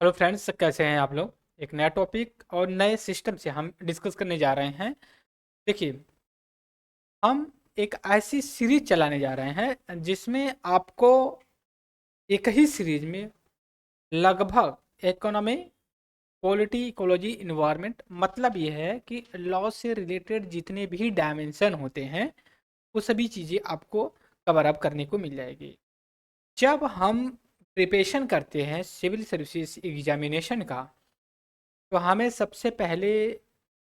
Hello friends, कैसे हैं आप लोग। एक नया टॉपिक और नए सिस्टम से हम डिस्कस करने जा रहे हैं। देखिए, हम एक ऐसी सीरीज चलाने जा रहे हैं जिसमें आपको एक ही सीरीज में लगभग इकोनॉमी, पॉलिटी, इकोलॉजी, इन्वायरमेंट, मतलब ये है कि लॉ से रिलेटेड जितने भी डायमेंशन होते हैं वो सभी चीज़ें आपको कवर अप करने को मिल जाएगी। जब हम प्रिपरेशन करते हैं सिविल सर्विसेज एग्जामिनेशन का, तो हमें सबसे पहले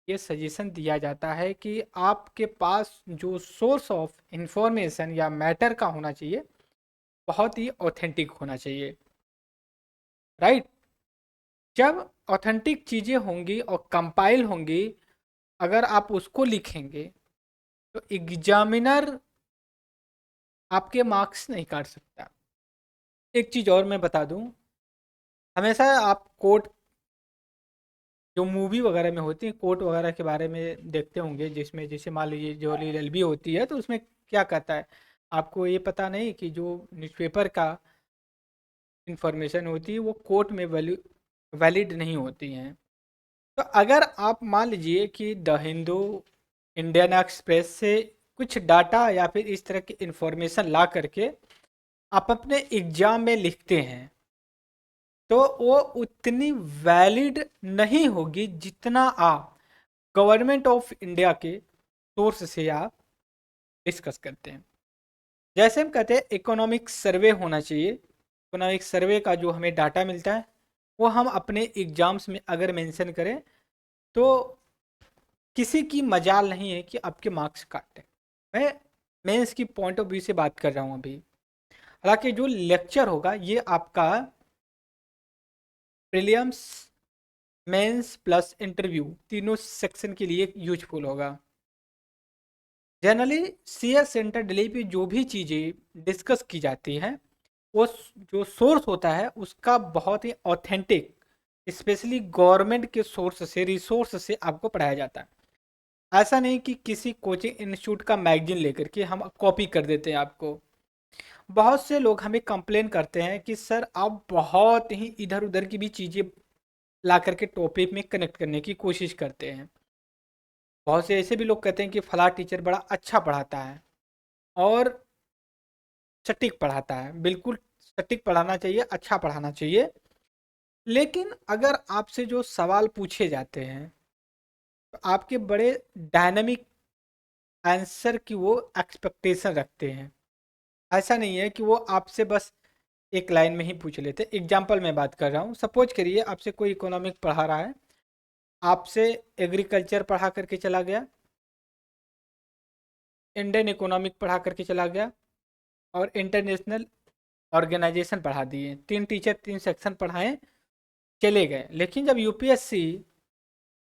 ये सजेशन दिया जाता है कि आपके पास जो सोर्स ऑफ इंफॉर्मेशन या मैटर का होना चाहिए, बहुत ही ऑथेंटिक होना चाहिए। राइट। जब ऑथेंटिक चीज़ें होंगी और कंपाइल होंगी, अगर आप उसको लिखेंगे तो एग्जामिनर आपके मार्क्स नहीं काट सकता। एक चीज़ और मैं बता दूं, हमेशा आप कोर्ट, जो मूवी वगैरह में होती है, कोर्ट वगैरह के बारे में देखते होंगे, जिसमें जैसे मान लीजिए जो एलएलबी होती है तो उसमें क्या कहता है, आपको ये पता नहीं कि जो न्यूज़पेपर का इंफॉर्मेशन होती है वो कोर्ट में वैलिड नहीं होती हैं। तो अगर आप मान लीजिए कि द हिंदू, इंडियन एक्सप्रेस से कुछ डाटा या फिर इस तरह की इंफॉर्मेशन ला करके आप अपने एग्जाम में लिखते हैं, तो वो उतनी वैलिड नहीं होगी जितना आप गवर्नमेंट ऑफ इंडिया के सोर्स से आप डिस्कस करते हैं। जैसे हम कहते हैं इकोनॉमिक सर्वे होना चाहिए, इकोनॉमिक सर्वे का जो हमें डाटा मिलता है वो हम अपने एग्जाम्स में अगर मेंशन करें तो किसी की मजाल नहीं है कि आपके मार्क्स काटें। मैं इसकी पॉइंट ऑफ व्यू से बात कर रहा हूँ अभी। हालांकि जो लेक्चर होगा ये आपका प्रीलिम्स, मेंस प्लस इंटरव्यू तीनों सेक्शन के लिए यूजफुल होगा। जनरली सीएस सेंटर दिल्ली पे जो भी चीज़ें डिस्कस की जाती हैं वो जो सोर्स होता है उसका बहुत ही ऑथेंटिक, स्पेशली गवर्नमेंट के सोर्स से, रिसोर्स से आपको पढ़ाया जाता है। ऐसा नहीं कि किसी कोचिंग इंस्टीट्यूट का मैगजीन लेकर के हम कॉपी कर देते हैं आपको। बहुत से लोग हमें कंप्लेन करते हैं कि सर आप बहुत ही इधर उधर की भी चीज़ें ला करके टॉपिक में कनेक्ट करने की कोशिश करते हैं। बहुत से ऐसे भी लोग कहते हैं कि फला टीचर बड़ा अच्छा पढ़ाता है और सटीक पढ़ाता है। बिल्कुल सटीक पढ़ाना चाहिए, अच्छा पढ़ाना चाहिए। लेकिन अगर आपसे जो सवाल पूछे जाते हैं तो आपके बड़े डायनामिक आंसर की वो एक्सपेक्टेशन रखते हैं। ऐसा नहीं है कि वो आपसे बस एक लाइन में ही पूछ लेते। एग्जाम्पल मैं बात कर रहा हूँ, सपोज करिए आपसे कोई इकोनॉमिक पढ़ा रहा है, आपसे एग्रीकल्चर पढ़ा करके चला गया, इंडियन इकोनॉमिक पढ़ा करके चला गया और इंटरनेशनल ऑर्गेनाइजेशन पढ़ा दिए। तीन टीचर तीन सेक्शन पढ़ाएं, चले गए। लेकिन जब यूपीएससी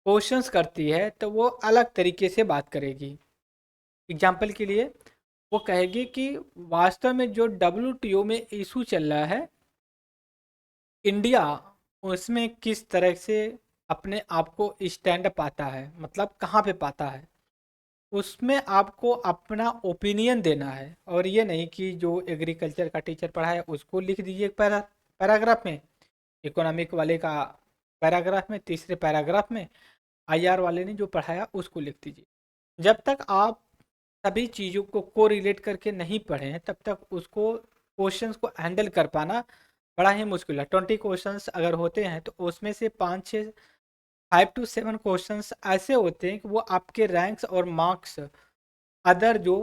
क्वेश्चंस करती है तो वो अलग तरीके से बात करेगी। एग्जाम्पल के लिए वो कहेगी कि वास्तव में जो डब्ल्यूटीओ में इशू चल रहा है, इंडिया उसमें किस तरह से अपने आप को स्टैंड पाता है, मतलब कहाँ पे पाता है, उसमें आपको अपना ओपिनियन देना है। और ये नहीं कि जो एग्रीकल्चर का टीचर पढ़ा है उसको लिख दीजिए पैराग्राफ में, इकोनॉमिक वाले का पैराग्राफ में, तीसरे पैराग्राफ में आईआर वाले ने जो पढ़ाया उसको लिख दीजिए। जब तक आप सभी चीज़ों को कोरिलेट करके नहीं पढ़े हैं तब तक उसको, क्वेश्चंस को हैंडल कर पाना बड़ा ही मुश्किल है। 20 क्वेश्चंस अगर होते हैं तो उसमें से 5 से 5 to 7 क्वेश्चंस ऐसे होते हैं कि वो आपके रैंक्स और मार्क्स, अदर जो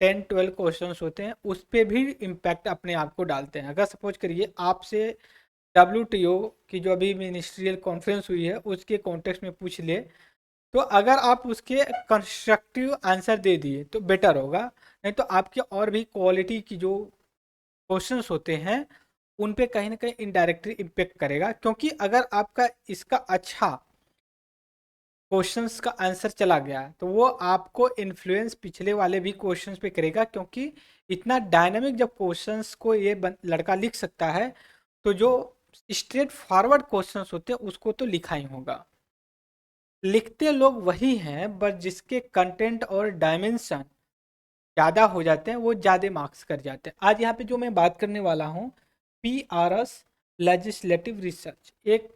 10-12 क्वेश्चंस होते हैं उस पर भी इम्पैक्ट अपने आप को डालते हैं। अगर सपोज करिए आपसे डब्ल्यूटीओ की जो अभी मिनिस्ट्रियल कॉन्फ्रेंस हुई है उसके कॉन्टेक्स्ट में पूछ ले, तो अगर आप उसके कंस्ट्रक्टिव आंसर दे दिए तो बेटर होगा। नहीं तो आपके और भी क्वालिटी की जो क्वेश्चंस होते हैं उन पे कहीं ना कहीं इनडायरेक्टली इम्पेक्ट करेगा। क्योंकि अगर आपका इसका अच्छा क्वेश्चंस का आंसर चला गया तो वो आपको इन्फ्लुएंस पिछले वाले भी क्वेश्चंस पे करेगा। क्योंकि इतना डायनामिक जब क्वेश्चंस को ये लड़का लिख सकता है तो जो स्ट्रेट फॉरवर्ड क्वेश्चंस होते हैं उसको तो लिखा ही होगा। लिखते लोग वही हैं, बस जिसके कंटेंट और डायमेंशन ज़्यादा हो जाते हैं वो ज़्यादा मार्क्स कर जाते हैं। आज यहाँ पे जो मैं बात करने वाला हूँ, P R S legislative research एक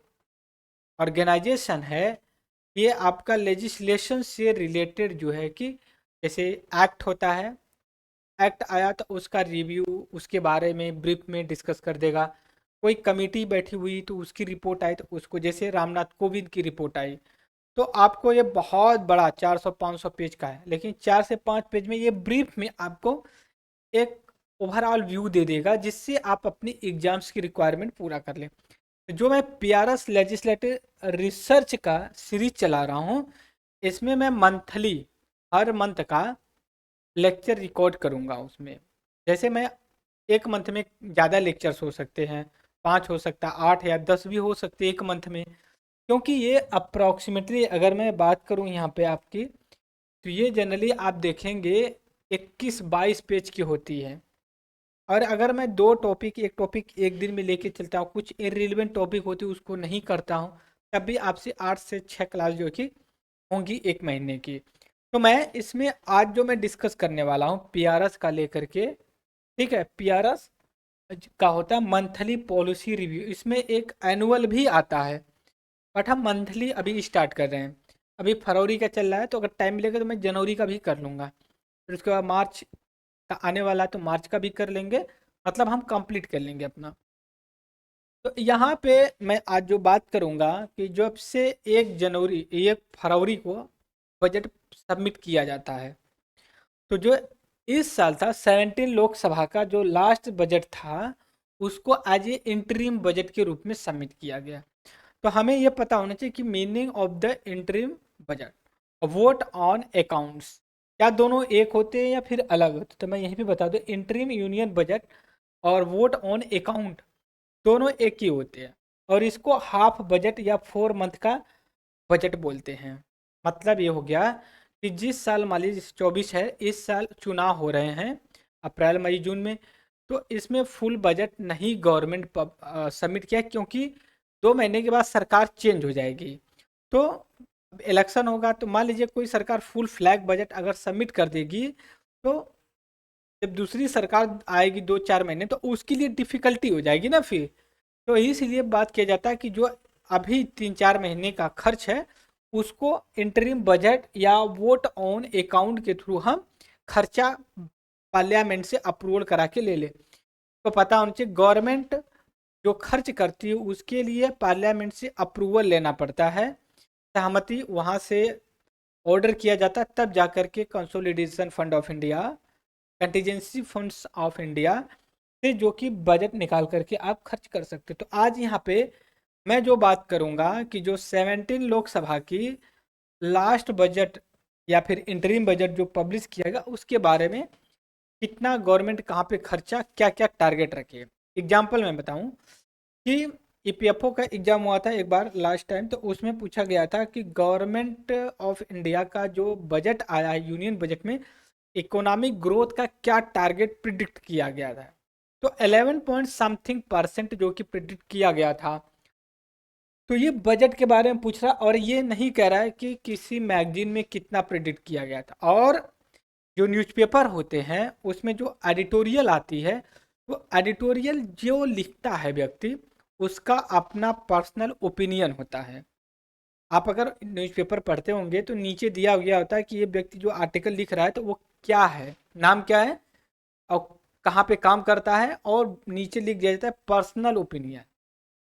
ऑर्गेनाइजेशन है। ये आपका लेजिस्लेशन से रिलेटेड जो है कि जैसे एक्ट होता है, एक्ट आया तो उसका रिव्यू, उसके बारे में ब्रीफ में डिस्कस कर देगा। कोई कमेटी बैठी हुई तो उसकी रिपोर्ट आई तो उसको, जैसे रामनाथ कोविंद की रिपोर्ट आई तो आपको ये बहुत बड़ा 400-500 पेज का है, लेकिन 4 से 5 पेज में ये ब्रीफ में आपको एक ओवरऑल व्यू दे देगा, जिससे आप अपनी एग्जाम्स की रिक्वायरमेंट पूरा कर लें। जो मैं पीआरएस लेजिस्लेटिव रिसर्च का सीरीज चला रहा हूँ, इसमें मैं मंथली, हर मंथ का लेक्चर रिकॉर्ड करूँगा उसमें। जैसे मैं एक मंथ में ज़्यादा लेक्चर्स हो सकते हैं, 5 हो सकता है, 8 या 10 भी हो सकते हैं एक मंथ में। क्योंकि ये अप्रॉक्सीमेटली अगर मैं बात करूँ यहाँ पे आपकी, तो ये जनरली आप देखेंगे 21-22 पेज की होती है। और अगर मैं दो टॉपिक, एक टॉपिक एक दिन में लेके चलता हूँ, कुछ इररिलेवेंट टॉपिक होती है उसको नहीं करता हूँ, तब भी आपसे 8 से 6 क्लास जो कि होंगी एक महीने की। तो मैं इसमें आज जो मैं डिस्कस करने वाला हूँ पीआरएस का लेकर के, ठीक है, पीआरएस का होता है मंथली पॉलिसी रिव्यू। इसमें एक एनुअल भी आता है, बट हम मंथली अभी स्टार्ट कर रहे हैं। अभी फरवरी का चल रहा है, तो अगर टाइम मिलेगा तो मैं जनवरी का भी कर लूँगा। फिर उसके बाद मार्च का आने वाला है तो मार्च का भी कर लेंगे, मतलब हम कंप्लीट कर लेंगे अपना। तो यहाँ पे मैं आज जो बात करूँगा कि जब से 1 फरवरी को बजट सबमिट किया जाता है, तो जो इस साल था 17 लोकसभा का जो लास्ट बजट था, उसको आज ये इंटरिम बजट के रूप में सबमिट किया गया। तो हमें ये पता होना चाहिए कि meaning of the interim budget, vote on accounts, क्या दोनों एक होते हैं या फिर अलग होते हैं? तो मैं यहीं पे बता दूं, इंटरिम यूनियन बजट और वोट ऑन अकाउंट दोनों एक ही होते हैं, और इसको हाफ बजट या 4 मंथ का बजट बोलते हैं। मतलब ये हो गया कि जिस साल मान लीजिए 24 है, इस साल चुनाव हो रहे हैं अप्रैल मई जून में, तो इसमें फुल बजट नहीं गवर्नमेंट सबमिट किया, क्योंकि 2 महीने के बाद सरकार चेंज हो जाएगी। तो इलेक्शन होगा तो मान लीजिए कोई सरकार फुल फ्लैग बजट अगर सबमिट कर देगी, तो जब दूसरी सरकार आएगी 2-4 महीने, तो उसके लिए डिफिकल्टी हो जाएगी ना फिर। तो इसलिए बात किया जाता है कि जो अभी 3-4 महीने का खर्च है, उसको इंटरिम बजट या वोट ऑन अकाउंट के थ्रू हम खर्चा पार्लियामेंट से अप्रूवल करा के ले ले। तो पता होना चाहिए गवर्नमेंट जो खर्च करती है उसके लिए पार्लियामेंट से अप्रूवल लेना पड़ता है, सहमति वहाँ से ऑर्डर किया जाता है, तब जाकर के consolidation fund of India, contingency funds of India से जो कि बजट निकाल करके आप खर्च कर सकते हो। तो आज यहाँ पे मैं जो बात करूँगा कि जो 17 लोकसभा की लास्ट बजट या फिर इंटरिम बजट जो पब्लिश किया गया, उसके बारे में कितना गवर्नमेंट कहाँ पे खर्चा, क्या क्या टारगेट रखे। एग्जाम्पल मैं बताऊँ कि ईपीएफओ का एग्जाम हुआ था एक बार लास्ट टाइम, तो उसमें पूछा गया था कि गवर्नमेंट ऑफ इंडिया का जो बजट आया है यूनियन बजट में, इकोनॉमिक ग्रोथ का क्या टारगेट प्रिडिक्ट किया गया था। तो 11 पॉइंट समथिंग परसेंट जो कि प्रिडिक्ट किया गया था। तो ये बजट के बारे में पूछ रहा, और ये नहीं कह रहा है कि किसी मैगजीन में कितना प्रिडिक्ट किया गया था। और जो न्यूज़पेपर होते हैं उसमें जो एडिटोरियल आती है, वो एडिटोरियल जो लिखता है व्यक्ति, उसका अपना पर्सनल ओपिनियन होता है। आप अगर न्यूज़पेपर पढ़ते होंगे तो नीचे दिया गया होता है कि ये व्यक्ति जो आर्टिकल लिख रहा है तो वो क्या है, नाम क्या है और कहाँ पे काम करता है, और नीचे लिख दिया जाता है पर्सनल ओपिनियन।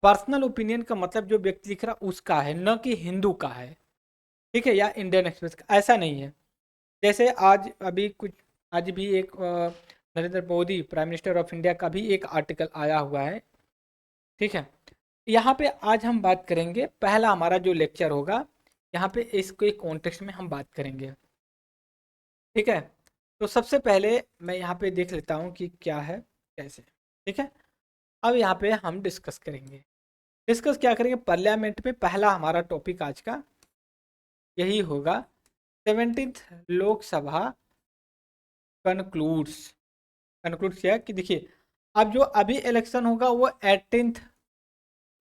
पर्सनल ओपिनियन का मतलब जो व्यक्ति लिख रहा है उसका है, न कि हिंदू का है, ठीक है, या इंडियन एक्सप्रेस का, ऐसा नहीं है। जैसे आज भी एक Narendra Modi prime minister of India का भी एक आर्टिकल आया हुआ है, ठीक है। यहाँ पे आज हम बात करेंगे, पहला हमारा जो लेक्चर होगा यहाँ पे इसको एक कॉन्टेक्स्ट में हम बात करेंगे, ठीक है। तो सबसे पहले मैं यहाँ पे देख लेता हूँ कि क्या है कैसे, ठीक है। अब यहाँ पे हम डिस्कस करेंगे, डिस्कस क्या करेंगे, पार्लियामेंट में पहला हमारा टॉपिक आज का यही होगा, 17th लोकसभा कंक्लूड्स। कंक्लूड किया कि देखिए, अब जो अभी इलेक्शन होगा वो 18th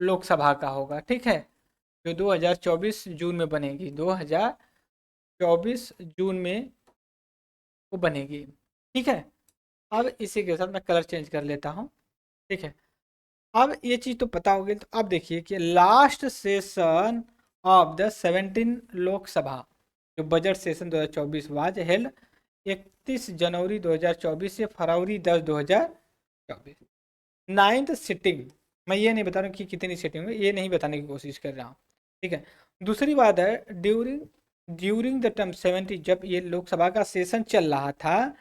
लोकसभा का होगा, ठीक है, जो 2024 जून में बनेगी, 2024 जून में वो बनेगी, ठीक है। अब इसी के साथ मैं कलर चेंज कर लेता हूँ, ठीक है। अब ये चीज तो पता होगी, तो अब देखिए कि last session of the 17 Lok Sabha, जो बजट सेशन 2024 वाज हेल्ड 31 जनवरी 2024 से फरवरी 10 2024, नाइन्थ सिटिंग। मैं ये नहीं बता रहा हूँ कि कितनी सिटिंग है, ये नहीं बताने की कोशिश कर रहा हूँ, ठीक है। दूसरी बात है, ड्यूरिंग ड्यूरिंग द टर्म 70, जब ये लोकसभा का सेशन चल रहा था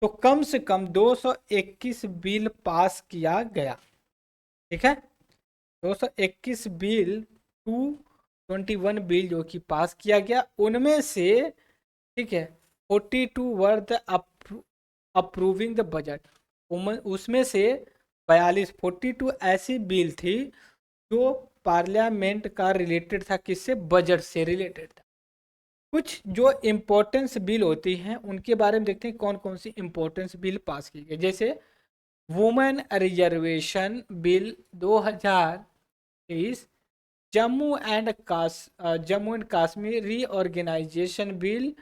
तो कम से कम 221 बिल पास किया गया, ठीक है। 221 बिल, 221 बिल जो कि पास किया गया, उनमें से, ठीक है, 42 were the approving the budget. उसमें से 42 ऐसी बिल थी जो पार्लियामेंट का रिलेटेड था, किससे, बजट से रिलेटेड था। कुछ जो इम्पोर्टेंस बिल होती हैं उनके बारे में देखते हैं कौन कौन सी इम्पोर्टेंस बिल पास की गई। जैसे women reservation bill 2023, Jammu and Kashmir reorganisation bill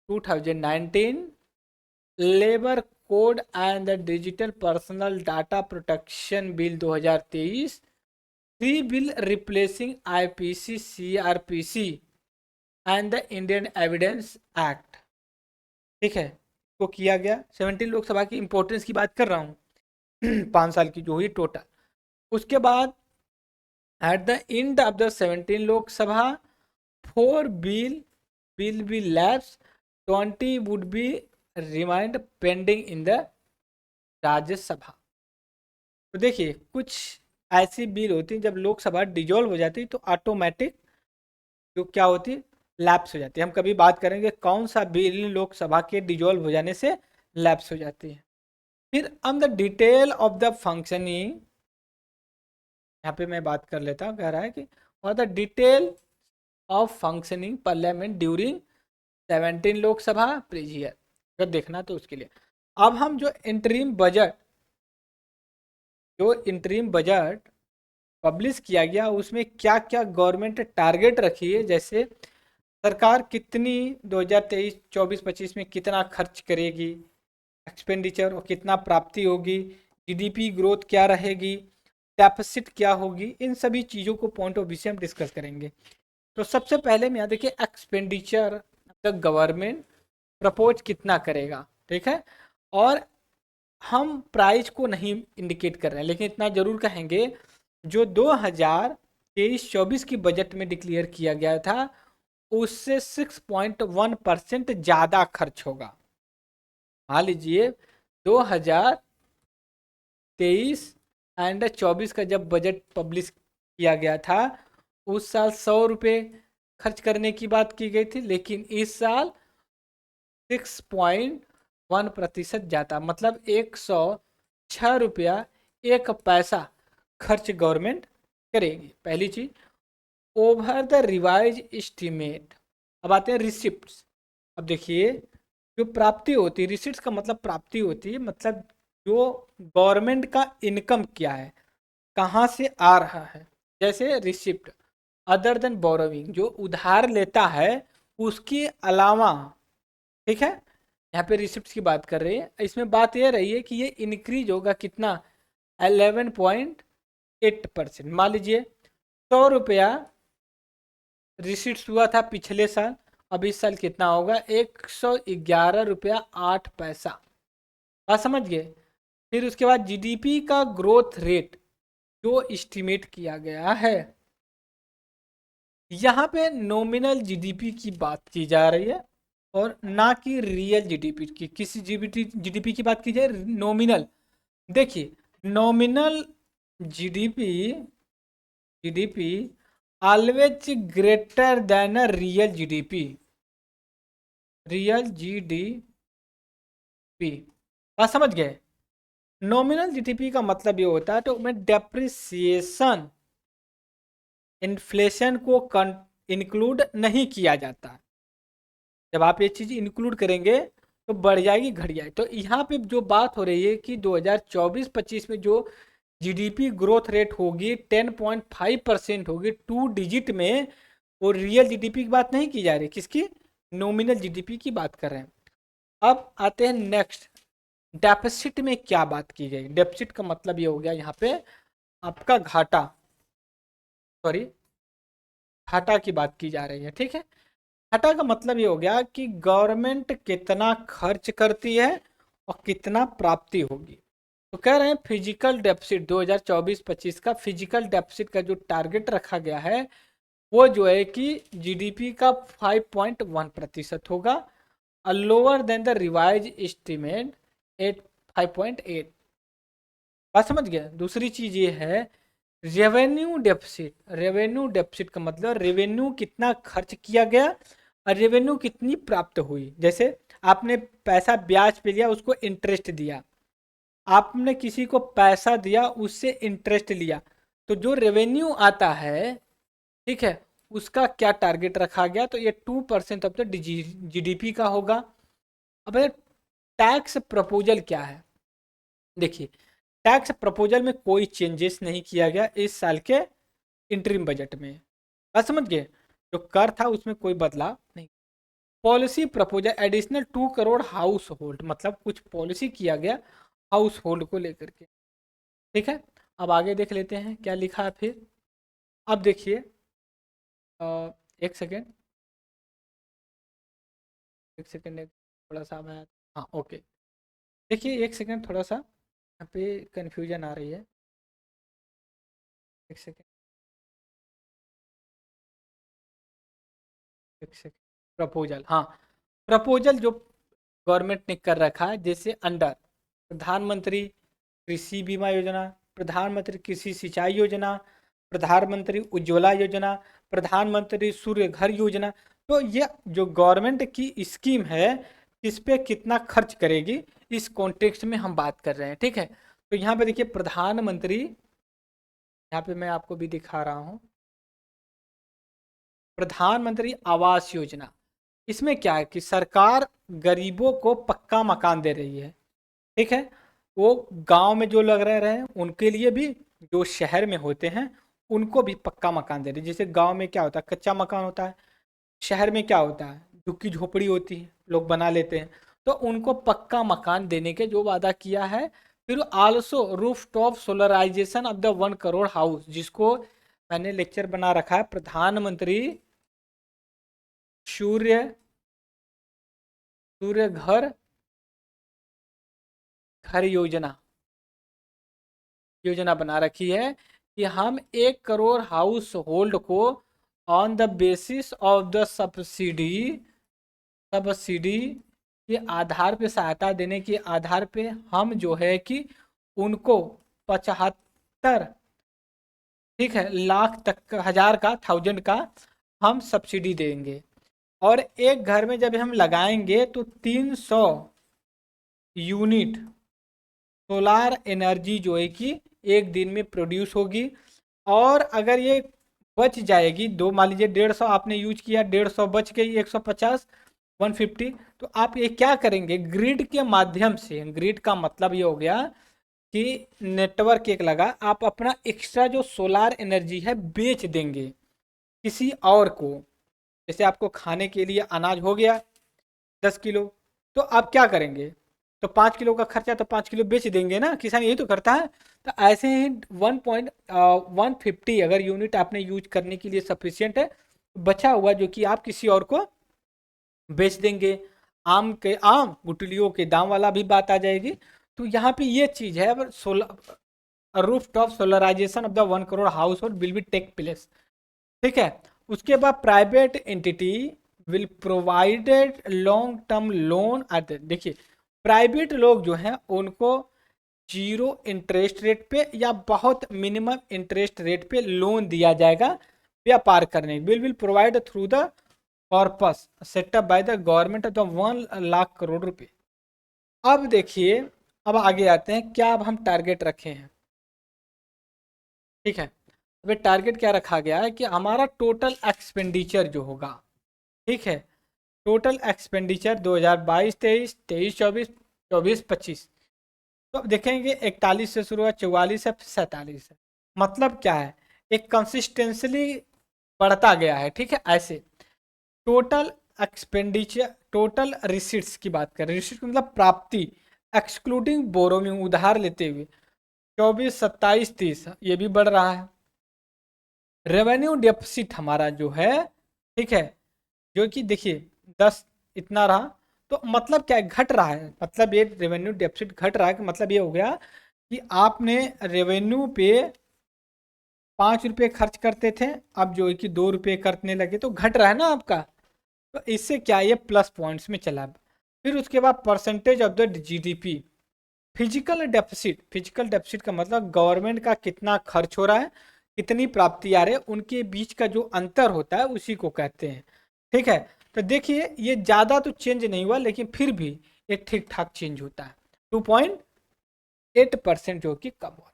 2019, labour code and the digital personal data protection bill 2023, three bill replacing IPC CrPC and the Indian evidence act, ठीक है, को किया गया। 17 लोकसभा की इंपॉर्टेंस की बात कर रहा हूँ 5 साल की जो हुई टोटल। उसके बाद at the end of the 17 Lok Sabha, 4 bill be lapse, 20 would be remind pending in the Rajya Sabha. तो देखिए कुछ ऐसी बिल होती है जब लोकसभा डिजोल्व हो जाती है तो ऑटोमेटिक जो क्या होती है, लैप्स हो जाती है। हम कभी बात करेंगे कौन सा बिल लोकसभा के डिजोल्व हो जाने से लैप्स हो जाती है। फिर on the detail of the functioning, यहाँ पे मैं बात कर लेता हूँ, कह रहा है कि और the detail of functioning parliament during 17 Lok Sabha प्रीजियर, अगर देखना तो उसके लिए। अब हम जो इंटरिम बजट पब्लिश किया गया उसमें क्या क्या गवर्नमेंट टारगेट रखी है, जैसे सरकार कितनी 2023-24-25 में कितना खर्च करेगी, एक्सपेंडिचर, और कितना प्राप्ति होगी, जीडीपी ग्रोथ क्या रहेगी, डेफिसिट क्या होगी, इन सभी चीज़ों को पॉइंट ऑफ व्यू से हम डिस्कस करेंगे। तो सबसे पहले में यहाँ देखिए एक्सपेंडिचर द गवर्नमेंट प्रपोज कितना करेगा, ठीक है। और हम प्राइस को नहीं इंडिकेट कर रहे हैं, लेकिन इतना जरूर कहेंगे जो 2023-24 की बजट में डिक्लेयर किया गया था उससे 6.1% ज़्यादा खर्च होगा। मान लीजिए 2023 एंड 24 का जब बजट पब्लिश किया गया था उस साल 100 रुपये खर्च करने की बात की गई थी, लेकिन इस साल 6.1% ज़्यादा, मतलब 106 रुपया 1 पैसा खर्च गवर्नमेंट करेगी। पहली चीज, ओवर द रिवाइज एस्टीमेट। अब आते हैं रिसिप्ट्स। अब देखिए जो प्राप्ति होती है, रिसिप्ट्स का मतलब प्राप्ति होती है, मतलब जो गवर्नमेंट का इनकम क्या है, कहाँ से आ रहा है। जैसे रिसिप्ट अदर देन बोरोविंग, जो उधार लेता है उसके अलावा, ठीक है, यहाँ पे रिसिप्ट की बात कर रही है। इसमें बात यह रही है कि ये इंक्रीज होगा कितना, 11.8%। मान लीजिए 100 रुपया रिसिप्ट हुआ था पिछले साल, अब इस साल कितना होगा, 111 रुपया 8 पैसा। बात समझ गए। फिर उसके बाद जीडीपी का ग्रोथ रेट जो एस्टिमेट किया गया है, यहाँ पे नॉमिनल जीडीपी की बात की जा रही है और ना कि रियल जीडीपी की। किसी जीडीपी की बात की जाए, नॉमिनल। देखिए nominal GDP GDP always greater than a real GDP, real GDP. बात समझ गए। नॉमिनल जीडीपी का मतलब ये होता है तो में डेप्रिसिएशन, इन्फ्लेशन को इंक्लूड नहीं किया जाता। जब आप ये चीज़ इंक्लूड करेंगे तो बढ़ जाएगी घट जाएगी। तो यहाँ पे जो बात हो रही है कि 2024-25 में जो जीडीपी ग्रोथ रेट होगी 10.5% होगी, 2 डिजिट में। और रियल जीडीपी की बात नहीं की जा रही, किसकी, नॉमिनल जीडीपी की बात कर रहे हैं। अब आते हैं नेक्स्ट, डेफिसिट में क्या बात की गई। डेफिसिट का मतलब ये हो गया यहाँ पे आपका घाटा, सॉरी, घाटा की बात की जा रही है, ठीक है। घाटा का मतलब ये हो गया कि गवर्नमेंट कितना खर्च करती है और कितना प्राप्ति होगी। तो कह रहे हैं फिजिकल डेफिसिट 2024-25 का फिजिकल डेफिसिट का जो टारगेट रखा गया है वो जो है कि जीडीपी का 5.1% होगा, lower than the revise estimate 5.8। बात समझ गया। दूसरी चीज ये है रेवेन्यू डेफिसिट। रेवेन्यू डेफिसिट का मतलब रेवेन्यू कितना खर्च किया गया और रेवेन्यू कितनी प्राप्त हुई। जैसे आपने पैसा ब्याज पे लिया, उसको इंटरेस्ट दिया, आपने किसी को पैसा दिया, उससे इंटरेस्ट लिया, तो जो रेवेन्यू आता है, ठीक है, उसका क्या टारगेट रखा गया, तो ये 2% ऑफ द जीडीपी का होगा। अब टैक्स प्रपोजल क्या है, देखिए टैक्स प्रपोजल में कोई चेंजेस नहीं किया गया इस साल के इंटरिम बजट में। बात समझ गए, जो कर था उसमें कोई बदलाव नहीं। Policy proposal additional 2 crore house hold, मतलब कुछ पॉलिसी किया गया हाउस होल्ड को लेकर के, ठीक है। अब आगे देख लेते हैं क्या लिखा है फिर। अब देखिए, एक सेकेंड, एक सेकेंड, थोड़ा सा मैं, हाँ ओके, देखिए एक सेकेंड, थोड़ा सा यहाँ पे कंफ्यूजन आ रही है, एक सेकेंड, एक सेकेंड। प्रपोजल, हाँ, प्रपोजल जो गवर्नमेंट ने कर रखा है, जैसे अंडर प्रधानमंत्री कृषि बीमा योजना, प्रधानमंत्री कृषि सिंचाई योजना, प्रधानमंत्री उज्ज्वला योजना, प्रधानमंत्री सूर्य घर योजना। तो ये जो गवर्नमेंट की स्कीम है, इस पे कितना खर्च करेगी, इस कॉन्टेक्स्ट में हम बात कर रहे हैं, ठीक है। तो यहाँ पे देखिए प्रधानमंत्री, यहाँ पे मैं आपको भी दिखा रहा हूँ, प्रधानमंत्री आवास योजना। इसमें क्या है कि सरकार गरीबों को पक्का मकान दे रही है, ठीक है। वो गांव में जो लग रहे हैं उनके लिए भी, जो शहर में होते हैं उनको भी पक्का मकान दे रही है। जैसे गांव में क्या होता है, कच्चा मकान होता है, शहर में क्या होता है, झुग्गी झोपड़ी होती है, लोग बना लेते हैं। तो उनको पक्का मकान देने के जो वादा किया है। फिर also roof top solarisation of the 1 crore house, जिसको मैंने लेक्चर बना रखा है, प्रधानमंत्री सूर्य सूर्य घर घर योजना, योजना बना रखी है कि हम 1 करोड़ हाउस होल्ड को on the basis of the subsidy, subsidy के आधार पे, सहायता देने के आधार पे हम जो है कि उनको 75, ठीक है, लाख तक का, हजार का, 1000 का हम सब्सिडी देंगे। और एक घर में जब हम लगाएंगे तो 300 यूनिट सोलार एनर्जी जो है कि एक दिन में प्रोड्यूस होगी। और अगर ये बच जाएगी, दो मान लीजिए 150 आपने यूज किया, 150 बच गई, 150, 150, तो आप ये क्या करेंगे, ग्रिड के माध्यम से, ग्रिड का मतलब ये हो गया कि नेटवर्क एक लगा, आप अपना एक्स्ट्रा जो सोलार एनर्जी है बेच देंगे किसी और को। जैसे आपको खाने के लिए अनाज हो गया 10 किलो, तो आप क्या करेंगे, तो 5 किलो का खर्चा, तो 5 किलो बेच देंगे ना, किसान यही तो करता है। तो ऐसे ही 1.150 अगर यूनिट आपने यूज करने के लिए सफिशियंट है, बचा हुआ जो कि आप किसी और को बेच देंगे। आम गुटलियों के दाम वाला भी बात आ जाएगी। तो यहाँ पे ये चीज है, solar roof top solarisation of the 1 crore house hold will be take place, ठीक है। उसके बाद private entity will provided long term loan at, देखिए प्राइवेट लोग जो हैं उनको जीरो इंटरेस्ट रेट पे या बहुत मिनिमम इंटरेस्ट रेट पे लोन दिया जाएगा व्यापार करने, will provide through the corpus setup by the government of the 1 lakh crore रुपए। अब देखिए, अब आगे आते हैं, क्या अब हम टारगेट रखे हैं, ठीक है। अब टारगेट क्या रखा गया है कि हमारा टोटल एक्सपेंडिचर जो होगा, ठीक है, टोटल एक्सपेंडिचर 2022-23, 23-24, 24-25, तो अब देखेंगे 41 से शुरू हुआ, 44 है, 47 है। मतलब क्या है, एक कंसिस्टेंसली बढ़ता गया है, ठीक है। ऐसे टोटल एक्सपेंडिचर, टोटल रिसीट्स की बात करें, रिसीट मतलब प्राप्ति, एक्सक्लूडिंग बोरोइंग, उधार लेते हुए, 24, 27, 30 ये भी बढ़ रहा है। रेवेन्यू डेफिसिट हमारा जो है, ठीक है, जो कि देखिए 10 इतना रहा, तो मतलब क्या है, घट रहा है। मतलब ये रेवेन्यू डेफिसिट घट रहा है कि मतलब ये हो गया कि आपने रेवेन्यू पे 5 रुपये खर्च करते थे, अब जो है कि 2 रुपये करने लगे, तो घट रहा है ना आपका। तो इससे क्या, ये प्लस पॉइंट्स में चला। फिर उसके बाद percentage of the GDP. Physical deficit का मतलब गवर्नमेंट का कितना खर्च हो रहा है, कितनी प्राप्ति आ रही है, उनके बीच का जो अंतर होता है उसी को कहते हैं। ठीक है, तो देखिए ये ज़्यादा तो चेंज नहीं हुआ, लेकिन फिर भी ये ठीक ठाक चेंज होता है। 2.8% जो कि कम हो रहा है।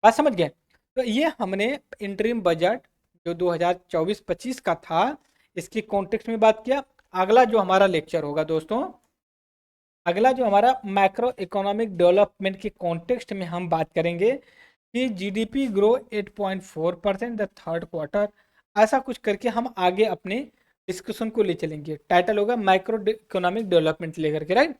बात समझ गए। तो ये हमने इंटरिम बजट जो 2024-25 का था, इसकी कॉन्टेक्स्ट में बात किया। अगला जो हमारा लेक्चर होगा दोस्तों, अगला जो हमारा मैक्रो इकोनॉमिक डेवलपमेंट के कॉन्टेक्स्ट में हम बात करेंगे कि GDP grow 8.4% the third quarter. ऐसा कुछ करके हम आगे अपने डिस्कशन को ले चलेंगे। टाइटल होगा माइक्रो इकोनॉमिक डेवलपमेंट लेकर के, राइट।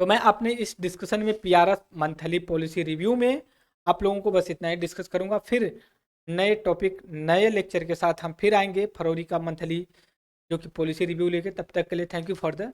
तो मैं अपने इस डिस्कशन में पीआरएस मंथली पॉलिसी रिव्यू में आप लोगों को बस इतना ही डिस्कस करूंगा। फिर नए टॉपिक नए लेक्चर के साथ हम फिर आएंगे फरवरी का मंथली जो कि पॉलिसी रिव्यू लेके। तब तक के लिए थैंक यू फॉर द